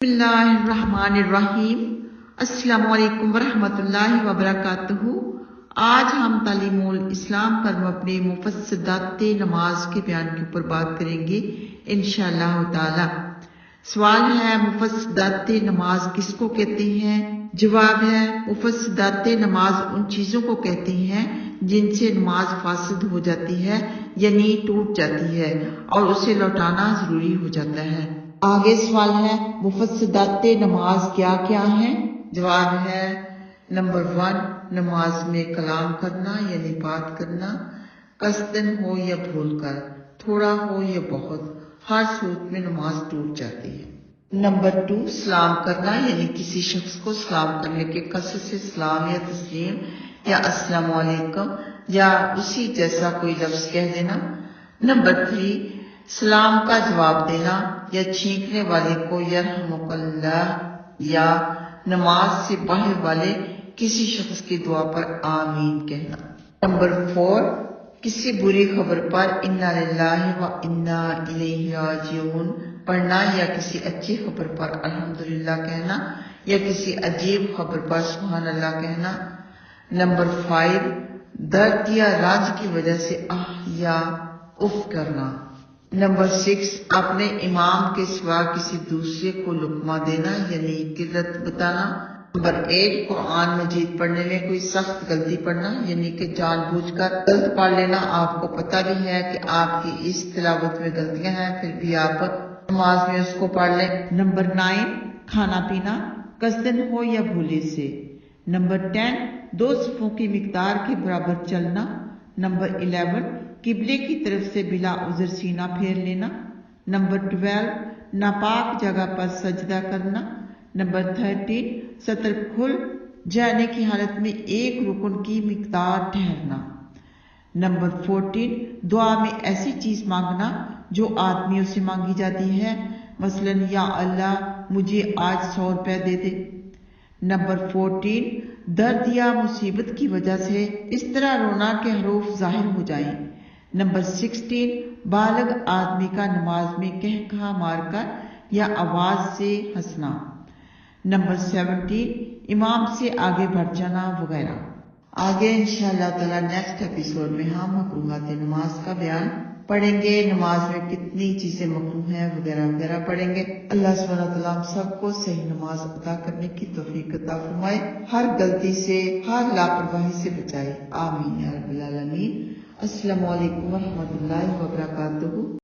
बिस्मिल्लाहिर्रहमानिर्रहीम। अस्सलाम वालेकुम वरहमतुल्लाहि वबरकातुहू। आज हम तालीमुल इस्लाम पर मबनी मुफस्सदात नमाज के बयान के ऊपर बात करेंगे इंशाअल्लाह ताला। सवाल है, मुफस्सदात नमाज किसको कहते हैं? जवाब है, मुफस्सदात नमाज उन चीजों को कहते हैं जिनसे नमाज फासिद हो जाती है, यानी टूट जाती है और उसे लौटाना जरूरी हो जाता है। आगे सवाल है, मुफस्सदात नमाज क्या क्या है? जवाब है, नंबर 1, नमाज में कलाम करना यानी बात करना, कसदन हो या भूल कर, थोड़ा हो या बहुत, हर सूरत में नमाज टूट जाती है। नंबर 2, सलाम करना यानी किसी शख्स को सलाम करने के कसद से सलाम या तस्लीम या अस्सलाम वालेकुम या उसी जैसा कोई लफ्ज कह देना। नंबर 3, सलाम का जवाब देना या छींकने वाले को यरहमुकल्लाह या नमाज से बाहर वाले किसी शख्स की दुआ पर आमीन कहना। नंबर 4, किसी बुरी खबर पर इन्ना लिल्लाहि व इन्ना इलैहि राजिऊन पढ़ना या किसी अच्छी खबर पर अल्हम्दुलिल्लाह कहना या किसी अजीब खबर पर सुभान अल्लाह कहना। नंबर 5, दर्द या रंज की वजह से आह या उफ करना। नंबर 6, अपने इमाम के सिवा किसी दूसरे को लुकमा देना यानी किल्लत बताना। नंबर 8, कुरान मजीद पढ़ने में कोई सख्त गलती पढ़ना यानी कि जानबूझकर गलत पढ़ लेना। आपको पता भी है कि आपकी इस तिलावत में गलतियां हैं, फिर भी आप नमाज में उसको पढ़ लें। नंबर 9, खाना पीना कसदन हो या भूले से। नंबर 10, 2 सफ़ों की मिकदार के बराबर चलना। नंबर 11, किबले की तरफ से बिला उज़र सीना फेर लेना। नंबर 12, नापाक जगह पर सजदा करना। नंबर 13, सतर खुल जाने की हालत में एक रुकन की मिकदार ठहरना। नंबर 14, दुआ में ऐसी चीज मांगना जो आदमियों से मांगी जाती है, मसलन या अल्लाह मुझे आज 100 रुपए दे दे। नंबर 14, दर्द या मुसीबत की वजह से इस तरह रोना के हरूफ जाहिर हो जाएं। नंबर 16, बालग आदमी का नमाज में कहकहा मारकर या आवाज से हंसना। नंबर 17, इमाम से आगे बढ़ जाना वगैरह। आगे इंशाअल्लाह ताला नेक्स्ट एपिसोड में हम मकरूहात नमाज का बयान पढ़ेंगे, नमाज में कितनी चीजें मकरूह हैं वगैरह वगैरह पढ़ेंगे। अल्लाह सुब्हानहू व तआला हम सबको सही नमाज अदा करने की तौफीक अता फरमाए, हर गलती से हर लापरवाही से बचाए, आमीन या रब्बिल आलमीन। अस्सलामु अलैकुम व रहमतुल्लाहि व बरकातुहू।